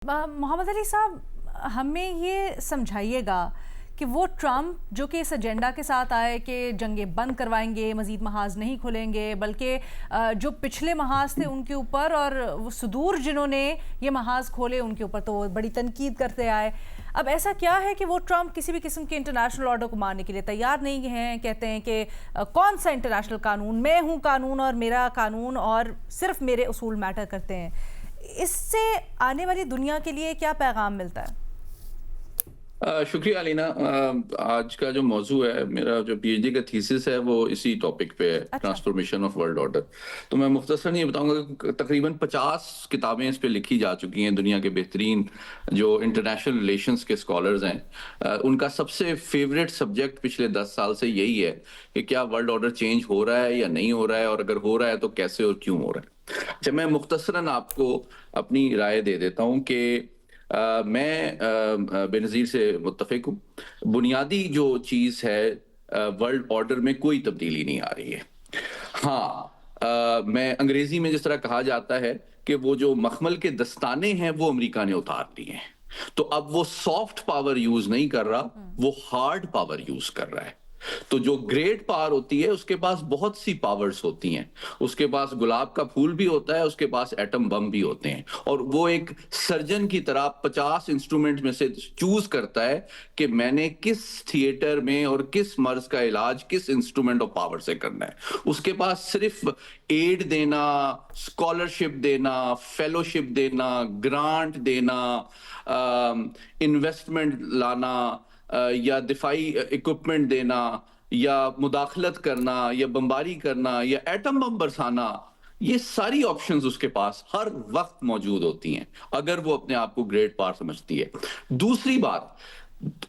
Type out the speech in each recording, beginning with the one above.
मोहम्मद अली साहब, हमें ये समझाइएगा कि वो ट्रम्प जो कि इस एजेंडा के साथ आए कि जंगें बंद करवाएंगे, मज़ीद महाज नहीं खोलेंगे, बल्कि जो पिछले महाज थे उनके ऊपर और वो सुदूर जिन्होंने ये महाज खोले उनके ऊपर तो बड़ी तनकीद करते आए। अब ऐसा क्या है कि वो ट्रम्प किसी भी किस्म के इंटरनेशनल ऑर्डर को मानने के लिए तैयार नहीं हैं? कहते हैं कि कौन सा इंटरनेशनल कानून, मैं हूँ कानून और मेरा कानून और सिर्फ मेरे उसूल मैटर करते हैं। इससे आने वाली दुनिया के लिए क्या पैगाम मिलता है? शुक्रिया अलीना। आज का जो मौजू है, मेरा जो पीएचडी का थीसिस है वो इसी टॉपिक पे है, ट्रांसफॉर्मेशन ऑफ वर्ल्ड ऑर्डर। तो मैं मुख्तसर ये बताऊंगा कि तकरीबन 50 किताबें इस पे लिखी जा चुकी हैं। दुनिया के बेहतरीन जो इंटरनेशनल रिलेशंस के स्कॉलर्स हैं, उनका सबसे फेवरेट सब्जेक्ट पिछले 10 साल से यही है कि क्या वर्ल्ड ऑर्डर चेंज हो रहा है या नहीं हो रहा है, और अगर हो रहा है तो कैसे और क्यों हो रहा है। अच्छा, मैं मुख्तसरन आपको अपनी राय दे देता हूँ कि मैं बेनज़ीर से मुत्तफिक हूँ। बुनियादी जो चीज़ है, वर्ल्ड ऑर्डर में कोई तब्दीली नहीं आ रही है। हाँ, मैं अंग्रेजी में जिस तरह कहा जाता है कि वो जो मखमल के दस्ताने हैं वो अमेरिका ने उतार लिए हैं, तो अब वो सॉफ्ट पावर यूज नहीं कर रहा, वो हार्ड पावर यूज कर रहा है। तो जो ग्रेट पावर होती है उसके पास बहुत सी पावर्स होती हैं। उसके पास गुलाब का फूल भी होता है, उसके पास एटम बम भी होते हैं, और वो एक सर्जन की तरह 50 इंस्ट्रूमेंट में से चूज करता है कि मैंने किस थिएटर में और किस मर्ज का इलाज किस इंस्ट्रूमेंट ऑफ पावर से करना है। उसके पास सिर्फ एड देना, स्कॉलरशिप देना, फेलोशिप देना, ग्रांट देना, इन्वेस्टमेंट लाना, या दिफाई इक्विपमेंट देना, या मुदाखलत करना, या बमबारी करना, या एटम बम बरसाना, ये सारी ऑप्शंस उसके पास हर वक्त मौजूद होती हैं अगर वो अपने आप को ग्रेट पावर समझती है। दूसरी बात,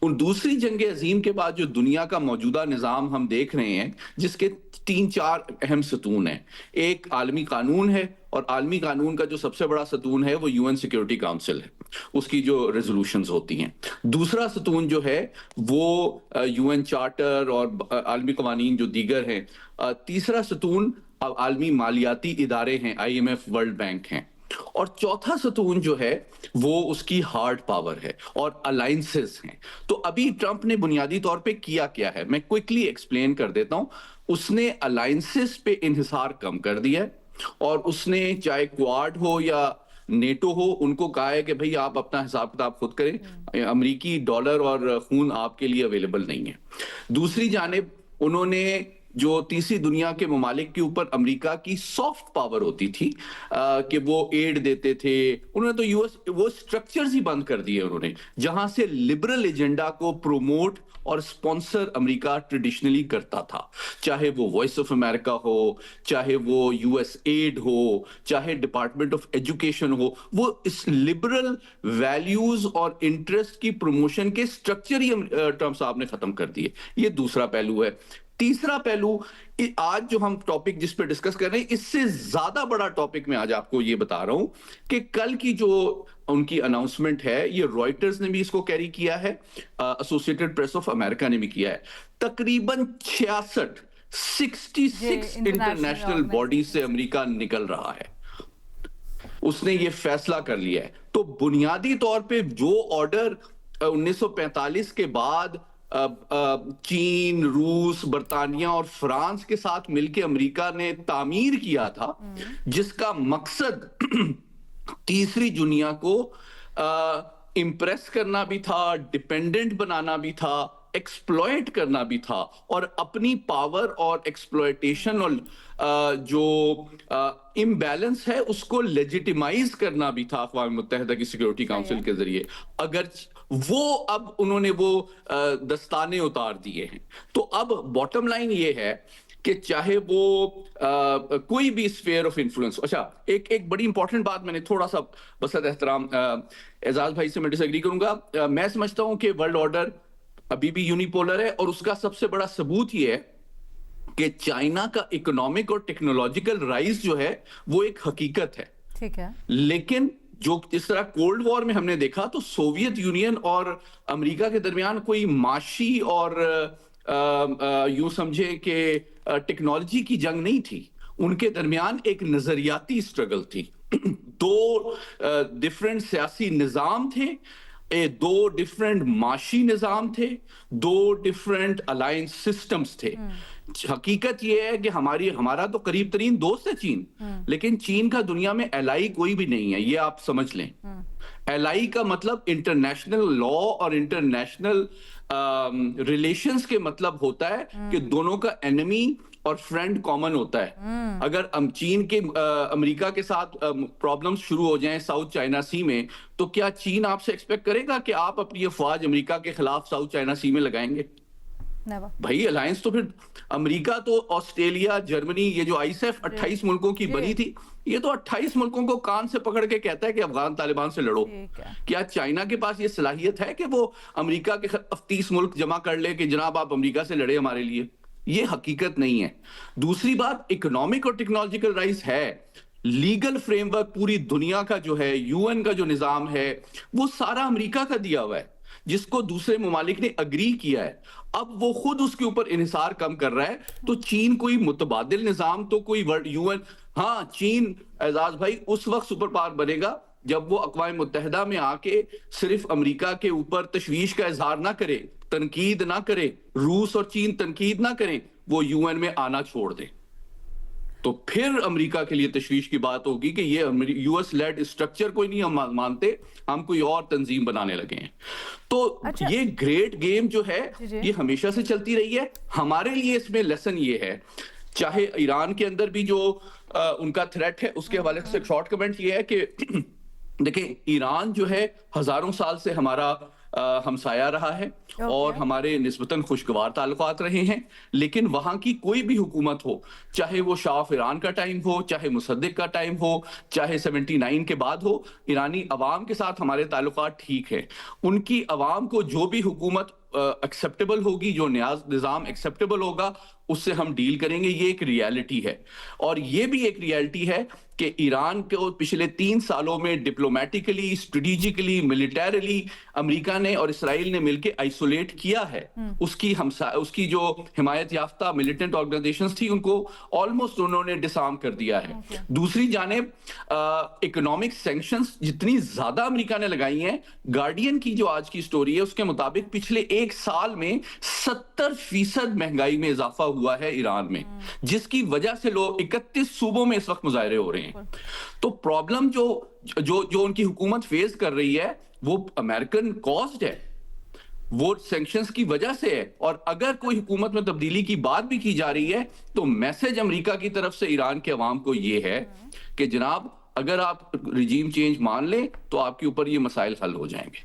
दूसरी जंग अजीम के बाद जो दुनिया का मौजूदा निजाम हम देख रहे हैं, जिसके 3-4 अहम सतून हैं। एक आलमी कानून है, और आलमी कानून का जो सबसे बड़ा सतून है वो यूएन सिक्योरिटी काउंसिल है, उसकी जो रेजोल्यूशंस होती हैं। दूसरा सतून जो है वो यूएन चार्टर और आलमी कवानीन जो दीगर हैं। तीसरा सतून आलमी मालियाती इदारे हैं, आईएमएफ, वर्ल्ड बैंक हैं। और चौथा सतून जो है वो उसकी हार्ड पावर है और अलायंसेस हैं। तो अभी ट्रंप ने बुनियादी तौर पे किया क्या है, मैं क्विकली एक्सप्लेन कर देता हूं। उसने अलायंसेस पे इन्हिसार कम कर दिया है, और उसने चाहे क्वाड हो या नेटो हो, उनको कहा है कि भाई आप अपना हिसाब किताब खुद करें, अमेरिकी डॉलर और खून आपके लिए अवेलेबल नहीं है। दूसरी जानिब उन्होंने जो तीसरी दुनिया के ममालिक के ऊपर अमेरिका की सॉफ्ट पावर होती थी, कि वो एड देते थे, उन्होंने तो यूएस वो स्ट्रक्चर्स ही बंद कर दिए उन्होंने, जहां से लिबरल एजेंडा को प्रोमोट और स्पॉन्सर अमेरिका ट्रेडिशनली करता था। चाहे वो वॉइस ऑफ अमेरिका हो, चाहे वो यूएस एड हो, चाहे डिपार्टमेंट ऑफ एजुकेशन हो, वो इस लिबरल वैल्यूज और इंटरेस्ट की प्रमोशन के स्ट्रक्चर ही ट्रम्प साहब ने खत्म कर दिए। ये दूसरा पहलू है। तीसरा पहलू, आज जो हम टॉपिक जिस पे डिस्कस कर रहे हैं, इससे ज्यादा बड़ा टॉपिक मैं आज आपको ये बता रहा हूं कि कल की जो उनकी अनाउंसमेंट है, ये रॉयटर्स ने भी इसको कैरी किया है, एसोसिएटेड प्रेस ऑफ अमेरिका ने भी किया है। तकरीबन 66 इंटरनेशनल बॉडी से अमेरिका निकल रहा है, उसने ये फैसला कर लिया है। तो बुनियादी तौर पे जो ऑर्डर 1945 के बाद चीन, रूस, बर्तानिया और फ्रांस के साथ मिलकर अमेरिका ने तामीर किया था, जिसका मकसद तीसरी दुनिया को इंप्रेस करना भी था, डिपेंडेंट बनाना भी था, एक्सप्लॉइट करना भी था, और अपनी पावर और एक्सप्लॉयटेशन और जो इम्बैलेंस है उसको लेजिटिमाइज करना भी था अक़वाम मुत्तहिदा की सिक्योरिटी काउंसिल के जरिए। अगर वो अब उन्होंने वो दस्ताने उतार दिए हैं, तो अब बॉटम लाइन ये है कि चाहे वो कोई भी स्फीयर ऑफ इन्फ्लुएंस। अच्छा, एक बड़ी इंपॉर्टेंट बात, मैंने थोड़ा सा बसत एहतराम एजाज भाई से मैं डिसएग्री करूंगा। मैं समझता हूं कि वर्ल्ड ऑर्डर अभी भी यूनिपोलर है, और उसका सबसे बड़ा सबूत ये है कि चाइना का इकोनॉमिक और टेक्नोलॉजिकल राइज जो है वो एक हकीकत है। ठीक है, लेकिन जो इस तरह कोल्ड वॉर में हमने देखा, तो सोवियत यूनियन और अमेरिका के दरमियान कोई माशी और यूं समझे कि टेक्नोलॉजी की जंग नहीं थी, उनके दरमियान एक नजरियाती स्ट्रगल थी। دو ڈفرینٹ سیاسی نظام تھے، دو ڈفرینٹ معاشی نظام تھے، دو ڈفرینٹ الائنس سسٹمز تھے. حقیقت یہ ہے کہ ہمارا تو قریب ترین دوست ہے چین، لیکن چین کا دنیا میں ایلائی کوئی بھی نہیں ہے، یہ آپ سمجھ لیں. ایلائی کا مطلب انٹرنیشنل لا اور انٹرنیشنل ریلیشنز کے مطلب ہوتا ہے کہ دونوں کا انیمی اور فرینڈ کامن ہوتا ہے. اگر چین کے امریکہ کے ساتھ پرابلمز شروع ہو جائیں ساؤتھ چائنا سی میں، تو کیا چین آپ سے ایکسپیکٹ کرے گا کہ آپ اپنی افواج امریکہ کے خلاف ساؤتھ چائنا سی میں لگائیں گے؟ بھائی الائنس تو پھر امریکہ تو آسٹریلیا، جرمنی، یہ جو آئی سیف 28 ملکوں کی بنی تھی، یہ تو 28 ملکوں کو کان سے پکڑ کے کہتا ہے کہ افغان طالبان سے لڑو. کیا چائنا کے پاس یہ صلاحیت ہے کہ وہ امریکہ کے 30 ملک جمع کر لے کہ جناب آپ امریکہ سے لڑے ہمارے لیے؟ یہ حقیقت نہیں ہے. دوسری بات، اکنامک اور ٹیکنالوجیکل رائز ہے. لیگل فریم ورک پوری دنیا کا جو ہے، یو این کا جو نظام ہے، وہ سارا امریکہ کا دیا ہوا ہے، جس کو دوسرے ممالک نے اگری کیا ہے. اب وہ خود اس کے اوپر انحصار کم کر رہا ہے. تو چین کوئی متبادل نظام تو کوئی یو این، ہاں چین اعزاز بھائی اس وقت سپر پاور بنے گا جب وہ اقوام متحدہ میں آ کے صرف امریکہ کے اوپر تشویش کا اظہار نہ کرے، تنقید نہ کرے، روس اور چین تنقید نہ کریں، وہ یو این میں آنا چھوڑ دے. تو پھر امریکہ کے لیے تشویش کی بات ہوگی کہ یہ یو ایس لیڈ اسٹرکچر کوئی نہیں ہم مانتے، ہم کوئی اور تنظیم بنانے لگے ہیں. تو یہ گریٹ گیم جو ہے یہ ہمیشہ سے چلتی رہی ہے. ہمارے لیے اس میں لیسن یہ ہے، چاہے ایران کے اندر بھی جو ان کا تھریٹ ہے، اس کے حوالے سے ایک شارٹ کمنٹ یہ ہے کہ دیکھیں ایران جو ہے ہزاروں سال سے ہمارا ہمسایہ رہا ہے اور ہمارے نسبتاً خوشگوار تعلقات رہے ہیں، لیکن وہاں کی کوئی بھی حکومت ہو، چاہے وہ شاہ آف ایران کا ٹائم ہو، چاہے مصدق کا ٹائم ہو، چاہے 79 کے بعد ہو، ایرانی عوام کے ساتھ ہمارے تعلقات ٹھیک ہیں. ان کی عوام کو جو بھی حکومت ایکسیپٹیبل ہوگی، جو نظام ایکسیپٹیبل ہوگا، اس سے ہم ڈیل کریں گے. یہ ایک ریالٹی ہے. اور یہ بھی ایک ریالٹی ہے کہ ایران کو پچھلے 3 سالوں میں ڈپلومیٹکلی، اسٹریٹجیکلی، ملیٹریلی امریکہ نے اور اسرائیل نے مل کے آئسولیٹ کیا ہے. اس کی جو حمایت یافتہ ملیٹنٹ آرگنائزیشنز تھی، ان کو آلموسٹ انہوں نے ڈسارم کر دیا ہے. دوسری جانب اکنامک سینکشنز جتنی زیادہ امریکہ نے لگائی ہیں، گارڈین کی جو آج کی سٹوری ہے اس کے مطابق پچھلے 1 سال میں 70% مہنگائی میں اضافہ ہوا ہے ایران میں، جس کی وجہ سے لوگ 31 صوبوں میں اس وقت مظاہرے ہو رہے ہیں. تو پرابلم جو ان کی حکومت فیس کر رہی ہے وہ امریکن کاسٹ ہے، وہ سینکشنز کی وجہ سے ہے. اور اگر کوئی حکومت میں تبدیلی کی بات بھی کی جا رہی ہے تو میسج امریکہ کی طرف سے ایران کے عوام کو یہ ہے کہ جناب اگر آپ رجیم چینج مان لیں تو آپ کے اوپر یہ مسائل حل ہو جائیں گے.